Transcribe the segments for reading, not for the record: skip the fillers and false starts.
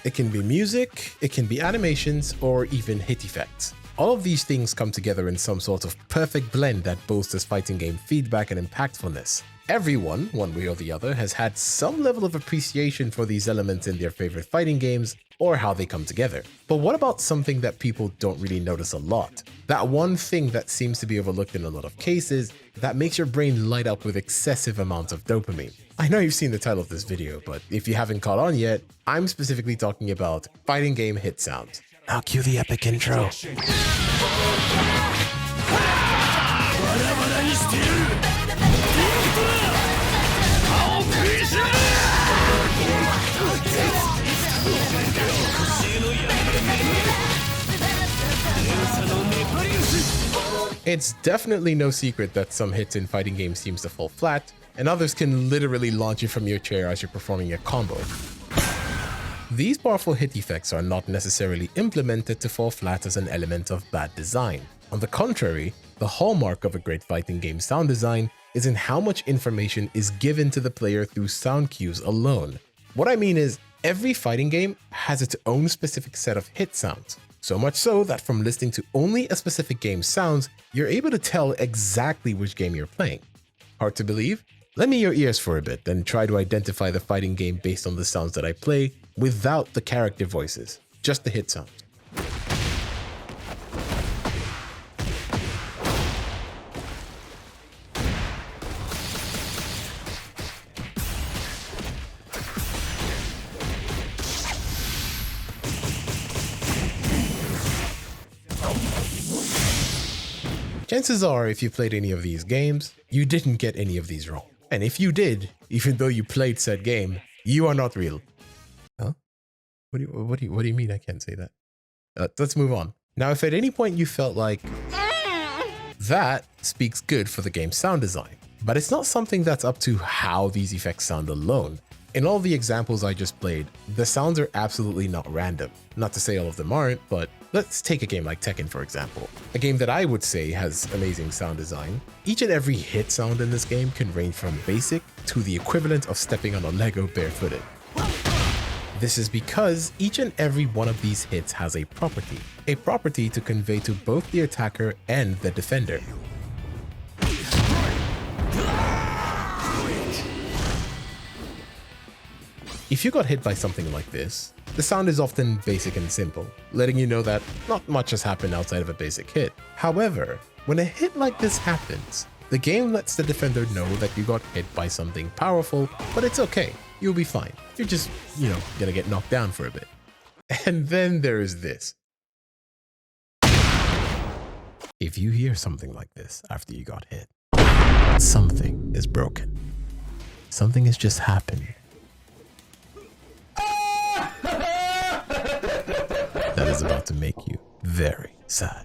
It can be music, it can be animations, or even hit effects. All of these things come together in some sort of perfect blend that bolsters fighting game feedback and impactfulness. Everyone, one way or the other, has had some level of appreciation for these elements in their favorite fighting games or how they come together. But what about something that people don't really notice a lot? That one thing that seems to be overlooked in a lot of cases that makes your brain light up with excessive amounts of dopamine. I know you've seen the title of this video, but if you haven't caught on yet, I'm specifically talking about fighting game hit sounds. Now cue the epic intro. It's definitely no secret that some hits in fighting games seems to fall flat, and others can literally launch you from your chair as you're performing a combo. These powerful hit effects are not necessarily implemented to fall flat as an element of bad design. On the contrary, the hallmark of a great fighting game sound design is in how much information is given to the player through sound cues alone. What I mean is, every fighting game has its own specific set of hit sounds. So much so that from listening to only a specific game's sounds, you're able to tell exactly which game you're playing. Hard to believe? Lend me your ears for a bit and try to identify the fighting game based on the sounds that I play without the character voices, just the hit sounds. Chances are, if you played any of these games, you didn't get any of these wrong. And if you did, even though you played said game, you are not real. Huh? What do you mean I can't say that? Let's move on. Now, if at any point you felt like that speaks good for the game's sound design, but it's not something that's up to how these effects sound alone. In all the examples I just played, the sounds are absolutely not random. Not to say all of them aren't, but let's take a game like Tekken, for example. A game that I would say has amazing sound design. Each and every hit sound in this game can range from basic to the equivalent of stepping on a Lego barefooted. This is because each and every one of these hits has a property to convey to both the attacker and the defender. If you got hit by something like this, the sound is often basic and simple, letting you know that not much has happened outside of a basic hit. However, when a hit like this happens, the game lets the defender know that you got hit by something powerful, but it's okay, you'll be fine. You're just, gonna get knocked down for a bit. And then there is this. If you hear something like this after you got hit, something is broken. Something has just happened. That is about to make you very sad.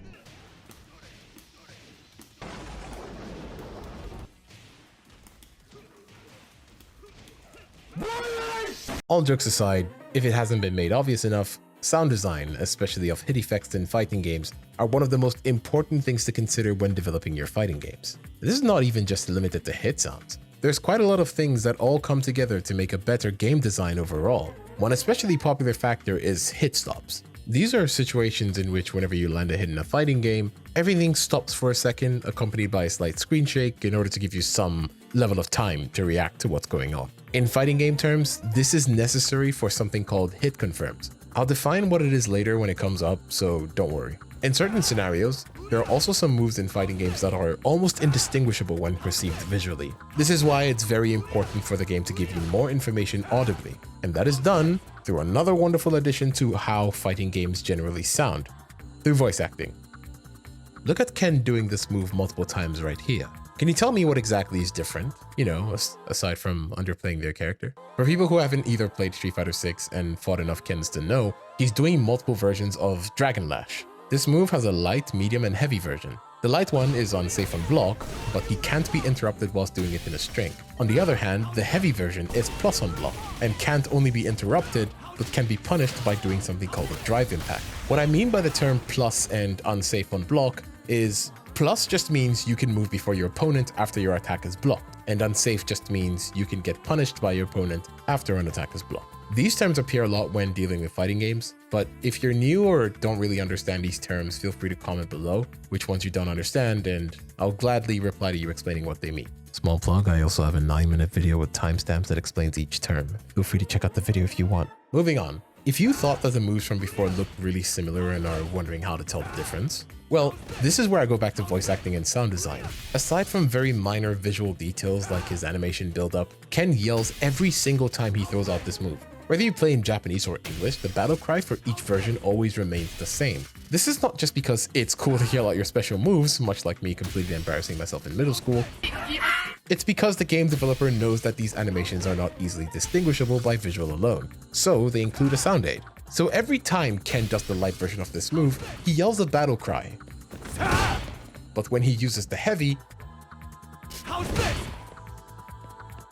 All jokes aside, if it hasn't been made obvious enough, sound design, especially of hit effects in fighting games, are one of the most important things to consider when developing your fighting games. This is not even just limited to hit sounds. There's quite a lot of things that all come together to make a better game design overall. One especially popular factor is hit stops. These are situations in which whenever you land a hit in a fighting game, everything stops for a second, accompanied by a slight screen shake in order to give you some level of time to react to what's going on. In fighting game terms, this is necessary for something called hit confirms. I'll define what it is later when it comes up, so don't worry. In certain scenarios, there are also some moves in fighting games that are almost indistinguishable when perceived visually. This is why it's very important for the game to give you more information audibly, and that is done through another wonderful addition to how fighting games generally sound, through voice acting. Look at Ken doing this move multiple times right here. Can you tell me what exactly is different, aside from underplaying their character? For people who haven't either played Street Fighter 6 and fought enough Kens to know, he's doing multiple versions of Dragon Lash. This move has a light, medium, and heavy version. The light one is unsafe on block, but he can't be interrupted whilst doing it in a string. On the other hand, the heavy version is plus on block, and can't only be interrupted, but can be punished by doing something called a drive impact. What I mean by the term plus and unsafe on block is plus just means you can move before your opponent after your attack is blocked, and unsafe just means you can get punished by your opponent after an attack is blocked. These terms appear a lot when dealing with fighting games, but if you're new or don't really understand these terms, feel free to comment below which ones you don't understand, and I'll gladly reply to you explaining what they mean. Small plug, I also have a 9-minute video with timestamps that explains each term. Feel free to check out the video if you want. Moving on. If you thought that the moves from before looked really similar and are wondering how to tell the difference, well, this is where I go back to voice acting and sound design. Aside from very minor visual details like his animation build-up, Ken yells every single time he throws out this move. Whether you play in Japanese or English, the battle cry for each version always remains the same. This is not just because it's cool to yell out your special moves, much like me completely embarrassing myself in middle school. It's because the game developer knows that these animations are not easily distinguishable by visual alone, so they include a sound aid. So every time Ken does the light version of this move, he yells a battle cry. But when he uses the heavy,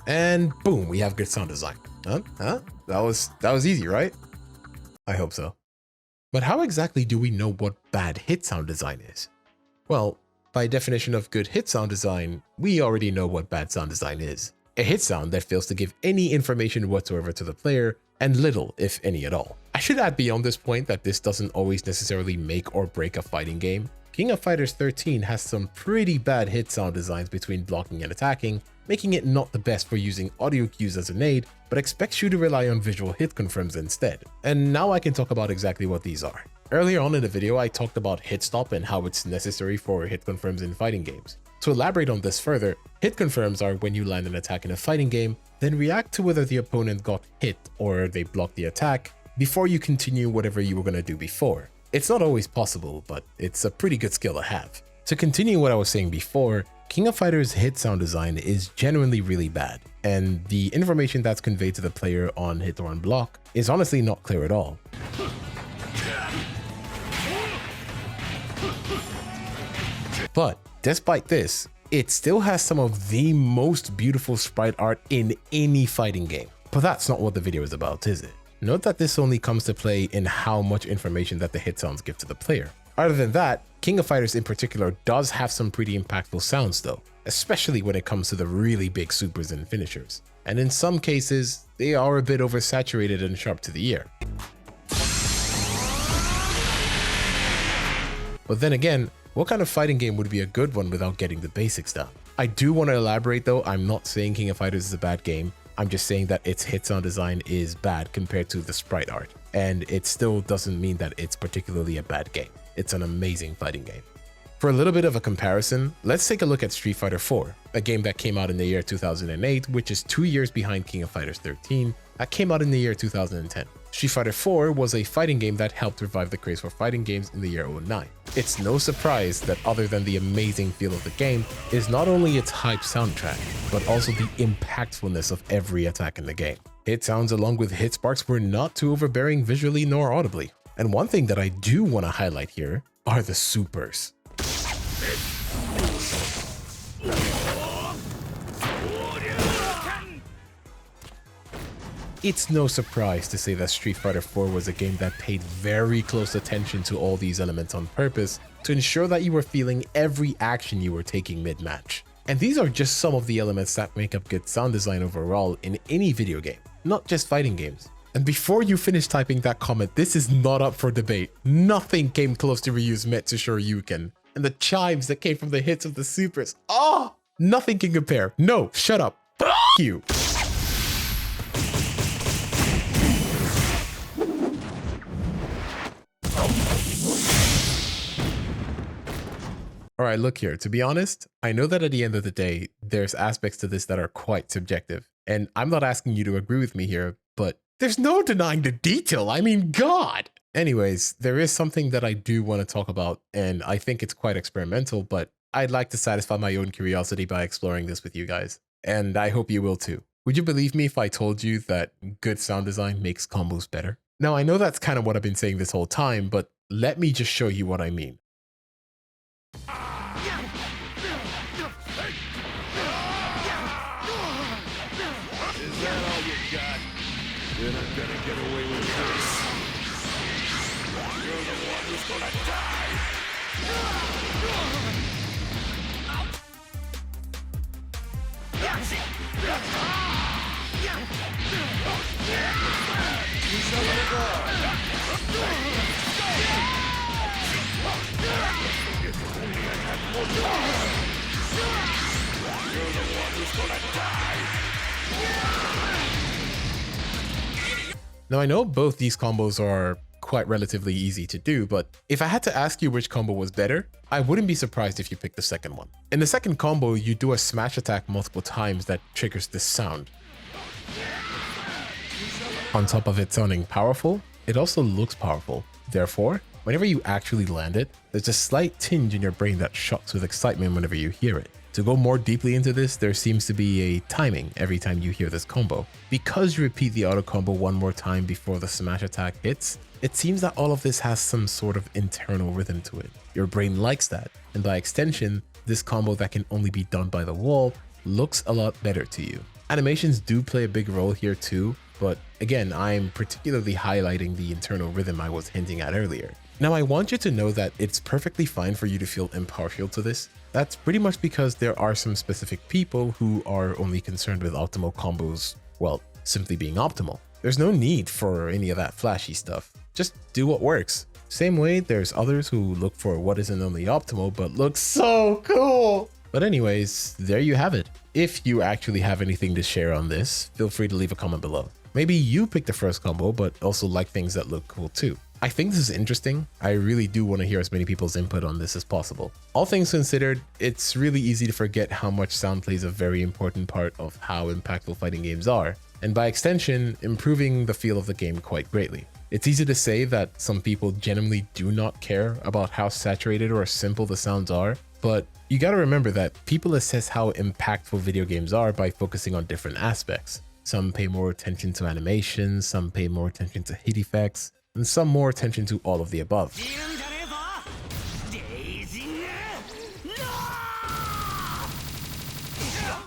and boom, we have good sound design. Huh? That was easy, right? I hope so. But how exactly do we know what bad hit sound design is? Well, by definition of good hit sound design, we already know what bad sound design is. A hit sound that fails to give any information whatsoever to the player, and little, if any at all. I should add beyond this point that this doesn't always necessarily make or break a fighting game. King of Fighters 13 has some pretty bad hit sound designs between blocking and attacking, making it not the best for using audio cues as an aid, but expects you to rely on visual hit confirms instead. And now I can talk about exactly what these are. Earlier on in the video, I talked about hit stop and how it's necessary for hit confirms in fighting games. To elaborate on this further, hit confirms are when you land an attack in a fighting game, then react to whether the opponent got hit or they blocked the attack before you continue whatever you were going to do before. It's not always possible, but it's a pretty good skill to have. To continue what I was saying before, King of Fighters' hit sound design is genuinely really bad, and the information that's conveyed to the player on hit or on block is honestly not clear at all. But despite this, it still has some of the most beautiful sprite art in any fighting game. But that's not what the video is about, is it? Note that this only comes to play in how much information that the hit sounds give to the player. Other than that, King of Fighters in particular does have some pretty impactful sounds though, especially when it comes to the really big supers and finishers. And in some cases, they are a bit oversaturated and sharp to the ear. But then again, what kind of fighting game would be a good one without getting the basics down? I do want to elaborate though, I'm not saying King of Fighters is a bad game. I'm just saying that its hit sound design is bad compared to the sprite art, and it still doesn't mean that it's particularly a bad game. It's an amazing fighting game. For a little bit of a comparison, let's take a look at Street Fighter 4, a game that came out in the year 2008, which is 2 years behind King of Fighters 13, that came out in the year 2010. Street Fighter 4 was a fighting game that helped revive the craze for fighting games in the year 2009. It's no surprise that other than the amazing feel of the game is not only its hype soundtrack, but also the impactfulness of every attack in the game. Hit sounds along with hit sparks were not too overbearing visually nor audibly. And one thing that I do want to highlight here are the supers. It's no surprise to say that Street Fighter 4 was a game that paid very close attention to all these elements on purpose to ensure that you were feeling every action you were taking mid-match. And these are just some of the elements that make up good sound design overall in any video game, not just fighting games. And before you finish typing that comment, this is not up for debate. Nothing came close to Ryu's Metsu Shoryuken, and the chimes that came from the hits of the supers. Oh, nothing can compare. No, shut up. F you. Alright, look here, to be honest, I know that at the end of the day, there's aspects to this that are quite subjective, and I'm not asking you to agree with me here, but there's no denying the detail, I mean, God! Anyways, there is something that I do want to talk about, and I think it's quite experimental, but I'd like to satisfy my own curiosity by exploring this with you guys, and I hope you will too. Would you believe me if I told you that good sound design makes combos better? Now, I know that's kind of what I've been saying this whole time, but let me just show you what I mean. You're not gonna get away with this. You're the one who's gonna die. Now I know both these combos are quite relatively easy to do, but if I had to ask you which combo was better, I wouldn't be surprised if you picked the second one. In the second combo, you do a smash attack multiple times that triggers this sound. On top of it sounding powerful, it also looks powerful. Therefore, whenever you actually land it, there's a slight tinge in your brain that shocks with excitement whenever you hear it. To go more deeply into this, there seems to be a timing every time you hear this combo. Because you repeat the auto combo one more time before the smash attack hits, it seems that all of this has some sort of internal rhythm to it. Your brain likes that, and by extension, this combo that can only be done by the wall looks a lot better to you. Animations do play a big role here too, but again, I'm particularly highlighting the internal rhythm I was hinting at earlier. Now I want you to know that it's perfectly fine for you to feel impartial to this. That's pretty much because there are some specific people who are only concerned with optimal combos, well, simply being optimal. There's no need for any of that flashy stuff. Just do what works. Same way, there's others who look for what isn't only optimal, but looks so cool. But anyways, there you have it. If you actually have anything to share on this, feel free to leave a comment below. Maybe you picked the first combo, but also like things that look cool too. I think this is interesting. I really do want to hear as many people's input on this as possible. All things considered, it's really easy to forget how much sound plays a very important part of how impactful fighting games are, and by extension, improving the feel of the game quite greatly. It's easy to say that some people genuinely do not care about how saturated or simple the sounds are, but you gotta remember that people assess how impactful video games are by focusing on different aspects. Some pay more attention to animations, some pay more attention to hit effects, and some more attention to all of the above.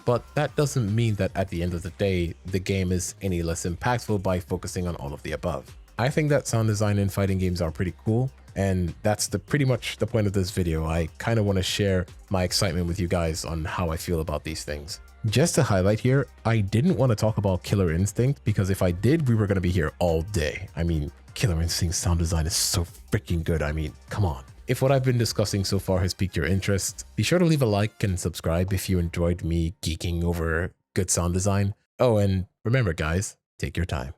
But that doesn't mean that at the end of the day, the game is any less impactful by focusing on all of the above. I think that sound design in fighting games are pretty cool, and that's pretty much the point of this video. I kind of want to share my excitement with you guys on how I feel about these things. Just to highlight here, I didn't want to talk about Killer Instinct because if I did, we were going to be here all day. I mean, Killer Instinct sound design is so freaking good. I mean, come on. If what I've been discussing so far has piqued your interest, be sure to leave a like and subscribe if you enjoyed me geeking over good sound design. Oh, and remember guys, take your time.